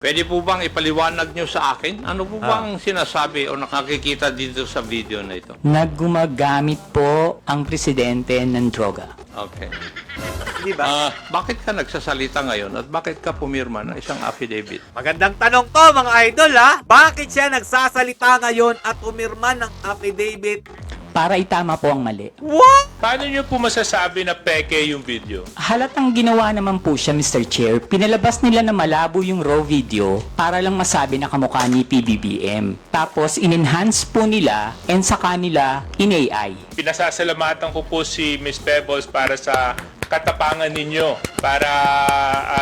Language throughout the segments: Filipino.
Pwede po bang ipaliwanag nyo sa akin? Ano po bang sinasabi o nakakikita dito sa video na ito? Naggumagamit po ang presidente ng droga. Okay. Di ba? Bakit ka nagsasalita ngayon at bakit ka pumirma ng isang affidavit? Magandang tanong to mga idol ha. Bakit siya nagsasalita ngayon at umirma ng affidavit? Para itama po ang mali. What? Paano nyo po masasabi na peke yung video? Halatang ginawa naman po siya, Mr. Chair. Pinalabas nila na malabo yung raw video para lang masabi na kamukha ni PBBM. Tapos, in-enhance po nila and sa kanila in-AI. Pinasasalamatan ko po si Miss Pebbles para sa katapangan ninyo para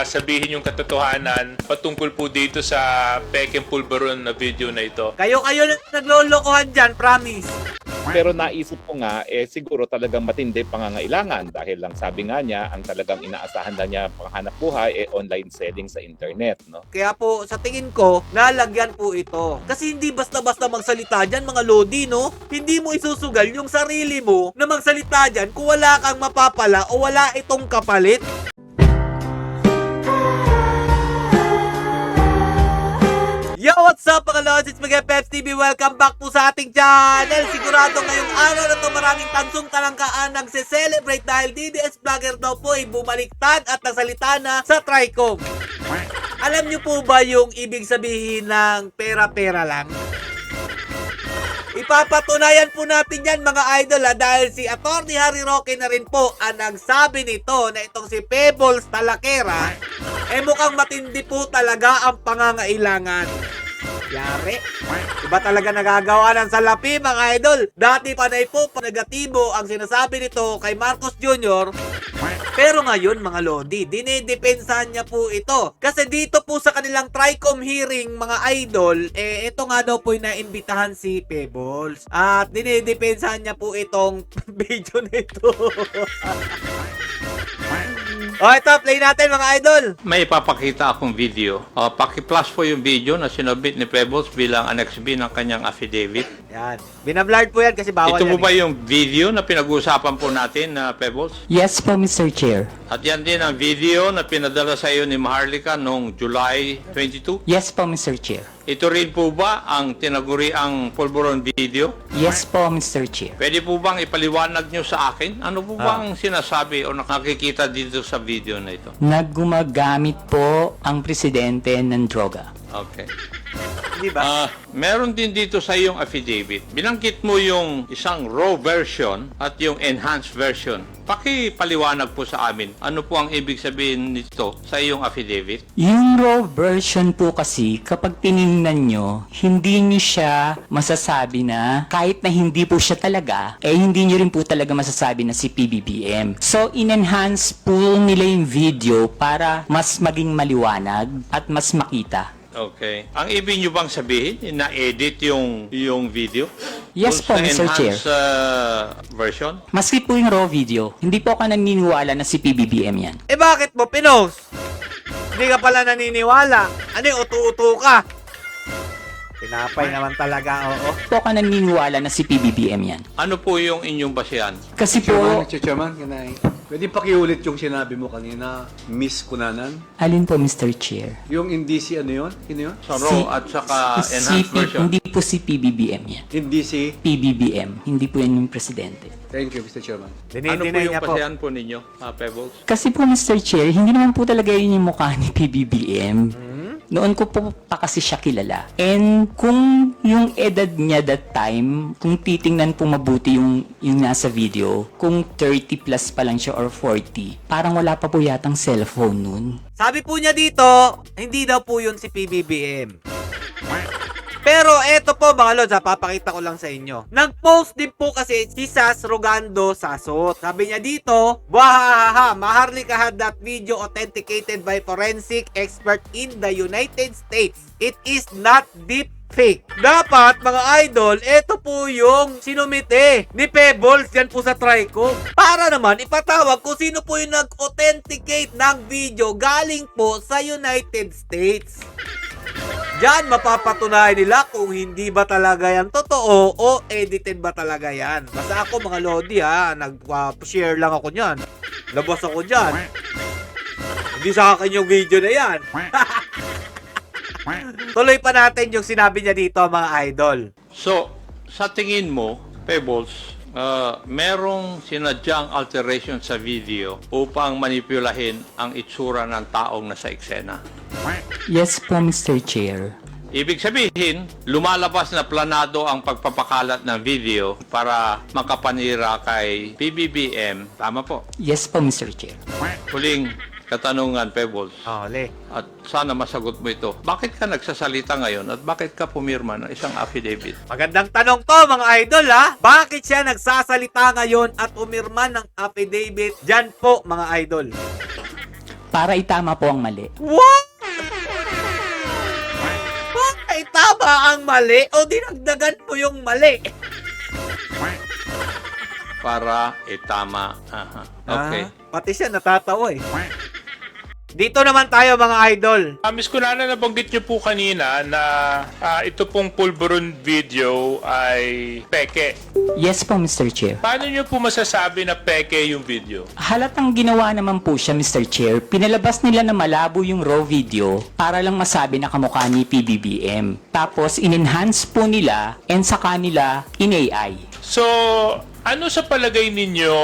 sabihin yung katotohanan patungkol po dito sa pekeng pulberon na video na ito. Kayo naglolokohan dyan, promise. Pero naisip ko nga, siguro talagang matindi pangangailangan dahil lang sabi nga niya, ang talagang inaasahan na niya panghanap buhay, online selling sa internet, no? Kaya po, sa tingin ko, nalagyan po ito. Kasi hindi basta-basta magsalita dyan, mga lodi, no? Hindi mo isusugal yung sarili mo na magsalita dyan kung wala kang mapapala o wala itong kapalit. Yo, what's up mga lods? It's Miguel Peps TV. Welcome back po sa ating channel. Sigurado ngayong araw na to maraming tansong talangkaan nagse-celebrate dahil DDS vlogger daw po ay bumaliktad at nagsalita na sa Tricom. Alam niyo po ba yung ibig sabihin ng pera-pera lang? Ipapatunayan po natin yan mga idol dahil si Atty. Harry Roque na rin po ang nagsabi nito na itong si Pebbles Talakera mukhang matindi po talaga ang pangangailangan. Yari. Iba talaga nagagawa ng salapi mga idol. Dati panay po negatibo ang sinasabi nito kay Marcos Jr. Pero ngayon mga lodi, dinidepensahan niya po ito. Kasi dito po sa kanilang Tricom hearing mga idol, ito nga daw po yung naimbitahan si Pebbles. At dinidepensahan niya po itong video nito. Ito, play natin mga idol. May ipapakita akong video. Paki-plus po yung video na sinubmit ni Pebbles bilang Annex B ng kanyang affidavit. Yan. Binablurred po yan kasi bawal Ito po yan. ba yung video na pinag-uusapan po natin na Pebbles? Yes po, Mr. Chair. At yan din ang video na pinadala sa iyo ni Maharlika noong July 22. Yes po, Mr. Chair. Ito rin po ba ang tinaguriang pulburon video? Yes po, Mr. Chair. Pwede po bang ipaliwanag nyo sa akin? Ano po bang sinasabi o nakakikita dito sa video na ito? Naggumagamit po ang presidente ng droga. Okay. Di ba? Meron din dito sa iyong affidavit. Binanggit mo yung isang raw version at yung enhanced version. Pakipaliwanag po sa amin. Ano po ang ibig sabihin nito sa iyong affidavit? Yung raw version po kasi, kapag tinignan nyo, hindi nyo siya masasabi na, kahit na hindi po siya talaga, hindi nyo rin po talaga masasabi na si PBBM. So, in-enhance po nila yung video para mas maging maliwanag at mas makita. Okay. Ang ibig nyo bang sabihin, na-edit yung video? Yes Dun po, sa Mr. Chair. enhanced version? Maski po yung raw video, hindi po ako naniniwala na si PBBM yan. Bakit mo pinost? Hindi ka pala naniniwala. Ano yung utu-utu ka? Tinapay naman talaga, oo. Hindi po ako naniniwala na si PBBM yan. Ano po yung inyong basihan? Kasi po, Mr. Chairman, pwede pakiulit yung sinabi mo kanina, Miss Kunanan? alin po, Mr. Chair? Yung hindi si ano yun? Sino yun? Sa raw at saka enhanced version? Hindi po si PBBM yan. Hindi si... PBBM, hindi po yan yung presidente. Thank you, Mr. Chairman. Ano po Dinidinay yung niya po. basihan po ninyo, Pebbles? Kasi po, Mr. Chair, hindi naman po talaga yun yung mukha ni PBBM. Noon ko po pa kasi siya kilala. And kung yung edad niya that time, kung titingnan po mabuti yung nasa video, kung 30 plus pa lang siya or 40, parang wala pa po yatang cellphone nun. Sabi Sabi po niya dito, hindi daw po yun si PBBM. Pero eto po mga lods, papakita ko lang sa inyo. Nag-post din po kasi si Sas Rogando Sasot. Sabi niya dito, wahahaha, Maharlika had that video authenticated by forensic expert in the United States. It is not deep fake. Dapat mga idol, eto po yung sinumite ni Pebbles yan po sa Tricom. Para naman ipatawag kung sino po yung nag-authenticate ng video galing po sa United States. Diyan mapapatunayan nila kung hindi ba talaga yan totoo o edited ba talaga yan. Basta ako mga lodi nag-share lang ako niyan. Labas ako diyan. Hindi sa akin yung video na yan. Tuloy pa natin yung sinabi niya dito, mga idol. So, sa tingin mo, Pebbles, merong sinadyang alteration sa video upang manipulahin ang itsura ng taong nasa eksena. Yes po, Mr. Chair. Ibig sabihin, lumalabas na planado ang pagpapakalat ng video para makapanira kay PBBM. Tama po. Yes po, Mr. Chair. Huling katanungan, Pebbles. Ole. At sana masagot mo ito. Bakit ka nagsasalita ngayon at bakit ka pumirma ng isang affidavit? Magandang tanong to, mga idol, ha? Bakit siya nagsasalita ngayon at umirma ng affidavit? Diyan po, mga idol. Para itama po ang mali. What? Ay, tama ang mali o dinagdagan mo yung mali? Para itama. Aha. Okay. Pati siya natatawa eh. Dito naman tayo, mga idol. Miss Kunana, nabanggit niyo po kanina na ito pong pulburon video ay peke. Yes po, Mr. Chair. Paano niyo po masasabi na peke yung video? Halatang ginawa naman po siya, Mr. Chair. Pinalabas nila na malabo yung raw video para lang masabi na kamukha ni PBBM. Tapos, in-enhance po nila and sa kanila in-AI. So, ano sa palagay ninyo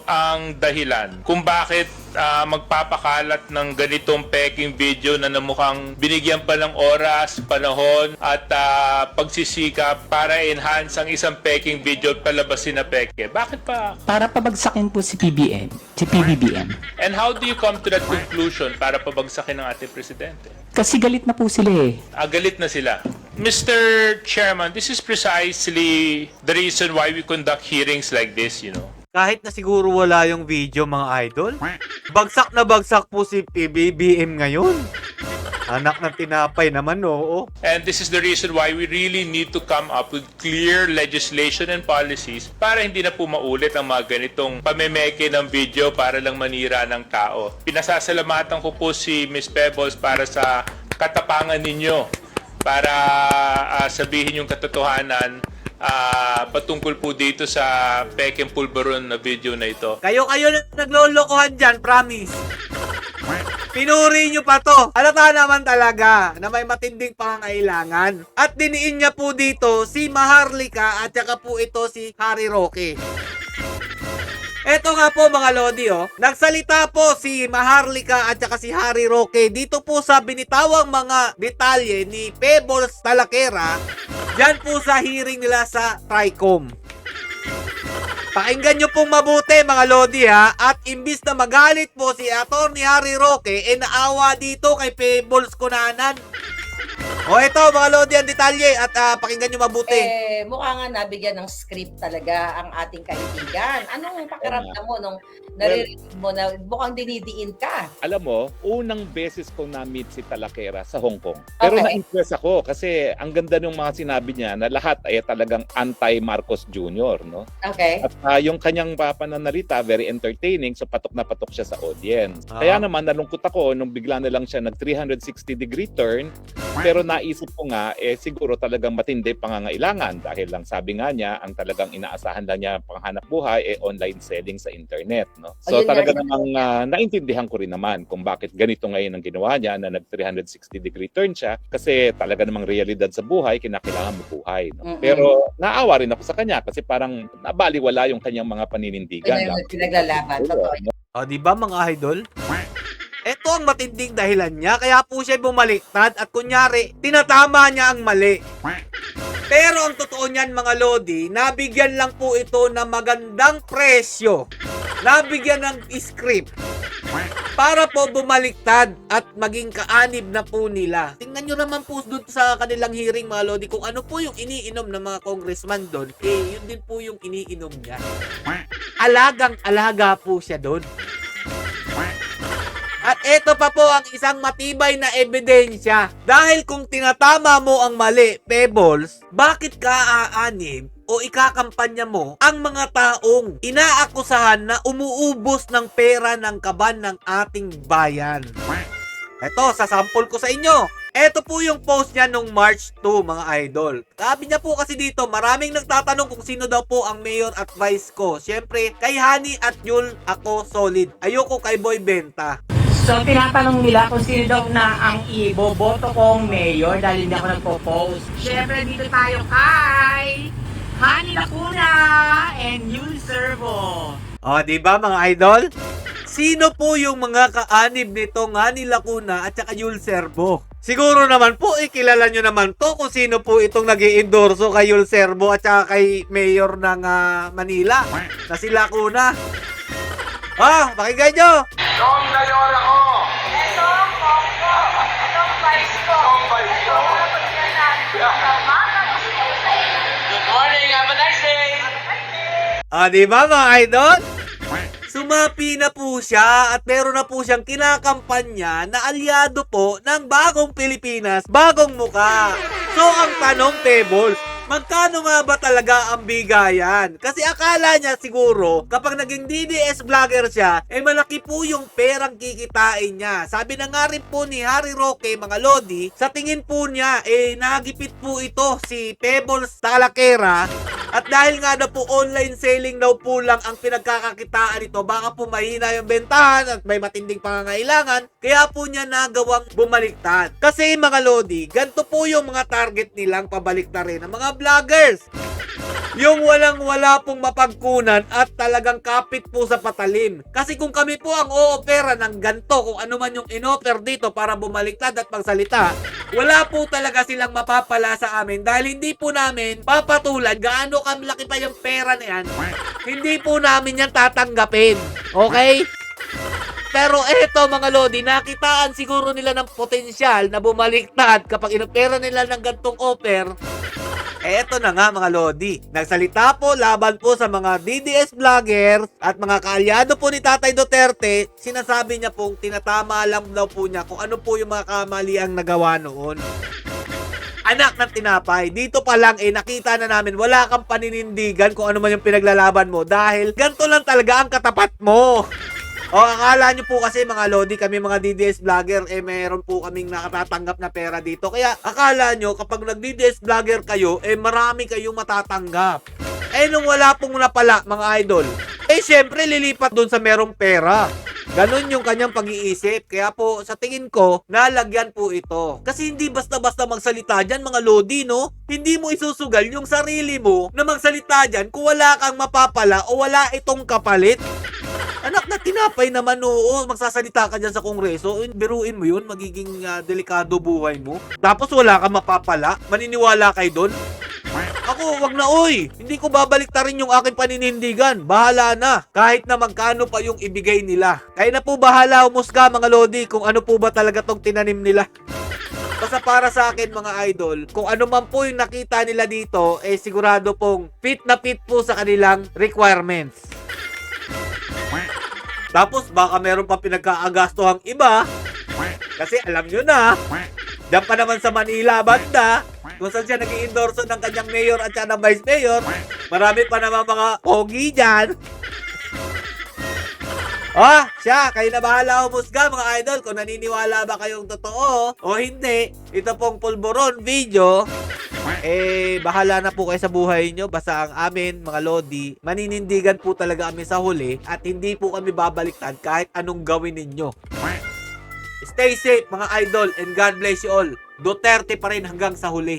ang dahilan kung bakit magpapakalat ng ganitong peking video na namukhang binigyan pa ng oras, panahon at pagsisikap para enhance ang isang peking video at palabasin na peke? Bakit pa? Para pabagsakin po si PBBM. And how do you come to that conclusion para pabagsakin ng ating presidente? Kasi galit na po sila eh. Galit na sila. Mr. Chairman, this is precisely the reason why we conduct hearings like this, you know. Kahit na siguro wala yung video, mga idol, bagsak na bagsak po si PBBM ngayon. Anak ng tinapay naman, oo. And this is the reason why we really need to come up with clear legislation and policies para hindi na po maulit ang mga ganitong pamemeke ng video para lang manira ng tao. Pinasasalamatan ko po si Ms. Pebbles para sa katapangan ninyo para sabihin yung katotohanan patungkol po dito sa Peking Pulveron na video na ito. Kayo na naglolokohan dyan, promise. Pinuri nyo pa to. Halata naman talaga na may matinding pangangailangan. At diniin niya po dito si Maharlika at saka po ito si Harry Roque. Eto nga po, mga Lodi, nagsalita po si Maharlika at saka si Harry Roque dito po sa binitawang mga detalye ni Pebbles Talakera dyan po sa hearing nila sa TRICOM. Pakinggan nyo pong mabuti, mga Lodi, ha, at imbis na magalit po si Atty. Harry Roque, naawa dito kay Pebbles Kunanan. O ito, mga Lodi, ang detalye at pakinggan nyo mabuti. Mukha nga nabigyan ng script talaga ang ating kaibigan. Anong pakiramdam mo nung naririnig mo na mukhang dinidiin ka? Alam mo, unang beses ko na-meet si Talakera sa Hong Kong. Pero Okay. na-impress ako kasi ang ganda ng mga sinabi niya na lahat ay talagang anti-Marcos Jr., no? Okay. At yung kanyang pananalita, very entertaining, so patok na patok siya sa audience. Ah. Kaya naman, nalungkot ako nung bigla na lang siya nag 360-degree turn, pero naisip ko nga, siguro talagang matindi pangangailangan dahil lang sabi nga niya, ang talagang inaasahan lang niya panghanap buhay online selling sa internet. No? So Ayun talaga nga, namang naintindihan ko rin naman kung bakit ganito ngayon ang ginawa niya na nag 360-degree turn siya kasi talaga namang realidad sa buhay, kinakailangan mabuhay. No? Mm-mm. Pero naawa rin ako sa kanya kasi parang nabaliwala yung kanyang mga paninindigan. Ano yung pinaglalaban? Totoo. O, di ba, mga idol? Ito ang matinding dahilan niya, kaya po siya bumaliktad at kunyari, tinatama niya ang mali. Pero ang totoo niyan, mga Lodi, nabigyan lang po ito ng magandang presyo. Nabigyan ng script para po bumaliktad at maging kaanib na po nila. Tingnan nyo naman po doon sa kanilang hearing, mga Lodi, kung ano po yung iniinom ng mga congressman doon, yun din po yung iniinom niya. Alagang-alaga po siya doon. At ito pa po ang isang matibay na ebidensya. Dahil kung tinatama mo ang mali, Pebbles, bakit ka aanib o ikakampanya mo ang mga taong inaakusahan na umuubos ng pera ng kaban ng ating bayan? Ito, sasample ko sa inyo. Ito po yung post niya nung March 2, mga idol. Sabi niya po kasi dito, maraming nagtatanong kung sino daw po ang mayor at vice ko. Siyempre, kay Hani at Yul ako solid. Ayoko kay Boy Benta. So, tinatanong nila kung sino daw na ang iboboto kong mayor dahil hindi ako nagpo-post. Siyempre, dito tayo kay Hani Lacuna and Yul Servo. O, di ba mga idol? Sino po yung mga kaanib nitong Hani Lacuna at saka Yul Servo? Siguro naman po, kilala nyo naman to kung sino po itong nag-i-endorso kay Yul Servo at saka kay Mayor ng Manila na si Lacuna. Pakinggan nyo! Noong mayor ako. Itong Bongo. Itong Vice ko. Itong Vice ko. Good morning. Have a nice day. Di ba mga idol? Sumapi na po siya at meron na po siyang kinakampanya na alyado po ng bagong Pilipinas, bagong muka. So ang tanong, Pebbles, magkano nga ba talaga ang bigayan? Kasi akala niya siguro kapag naging DDS vlogger siya, malaki po yung perang kikitain niya. Sabi na nga rin po ni Harry Roque, mga lodi, sa tingin po niya, nagipit po ito si Pebbles Talakera. At dahil nga na po online selling daw po lang ang pinagkakakitaan nito, baka po mahina yung bentahan at may matinding pangangailangan, kaya po niya nagawang bumaliktad. Kasi mga lodi, ganito po yung mga target nilang pabaliktarin ng mga vloggers. Yung walang-wala pong mapagkunan at talagang kapit po sa patalim. Kasi kung kami po ang o-opera ng ganito, kung ano man yung in-offer dito para bumaliktad at magsalita, wala po talaga silang mapapala sa amin dahil hindi po namin papatulan gaano kamlaki pa yung pera na yan. Hindi po namin yan tatanggapin. Okay? Pero eto mga lodi, nakitaan siguro nila ng potensyal na bumaliktad kapag inopera nila ng gantong offer. Eto na nga mga lodi, nagsalita po laban po sa mga DDS vloggers at mga kaalyado po ni Tatay Duterte. Sinasabi niya pong tinatama lang daw po niya kung ano po yung mga kamaliang nagawa noon. Anak ng tinapay, dito pa lang nakita na namin wala kang paninindigan kung ano man yung pinaglalaban mo dahil ganito lang talaga ang katapat mo. Akala nyo po kasi mga lodi, kami mga DDS vlogger, meron po kaming nakatatanggap na pera dito. Kaya akala nyo kapag nag-DDS vlogger kayo, marami kayong matatanggap. Nung wala pong napala mga idol, syempre lilipat dun sa merong pera. Ganon yung kanyang pag-iisip. Kaya po sa tingin ko, nalagyan po ito. Kasi hindi basta-basta magsalita dyan mga lodi, no? Hindi mo isusugal yung sarili mo na magsalita dyan kung wala kang mapapala o wala itong kapalit. Anak na tinapay naman, oo, magsasalita ka dyan sa kongreso, biruin mo yun, magiging delikado buhay mo. Tapos wala kang mapapala, maniniwala kayo doon. Ako, wag na oy, hindi ko babaliktarin yung aking paninindigan, bahala na, kahit na magkano pa yung ibigay nila. Kaya na po bahala umusga mga lodi kung ano po ba talaga tong tinanim nila. Basta para sa akin mga idol, kung ano man po yung nakita nila dito, sigurado pong fit na fit po sa kanilang requirements. Tapos baka meron pa pinagkaagastohang iba. Kasi alam nyo na, diyan pa naman sa Manila banda, kung saan siya nag-i-endorso ng kanyang mayor at siya ng vice mayor, marami pa naman mga pogi dyan. Siya, kayo na bahala umusga mga idol kung naniniwala ba kayong totoo o hindi. Ito pong pulburon video. Bahala na po kayo sa buhay nyo. Basta ang amin, mga lodi, maninindigan po talaga kami sa huli at hindi po kami babaliktad kahit anong gawin ninyo. Stay safe mga idol and God bless you all. Duterte pa rin hanggang sa huli.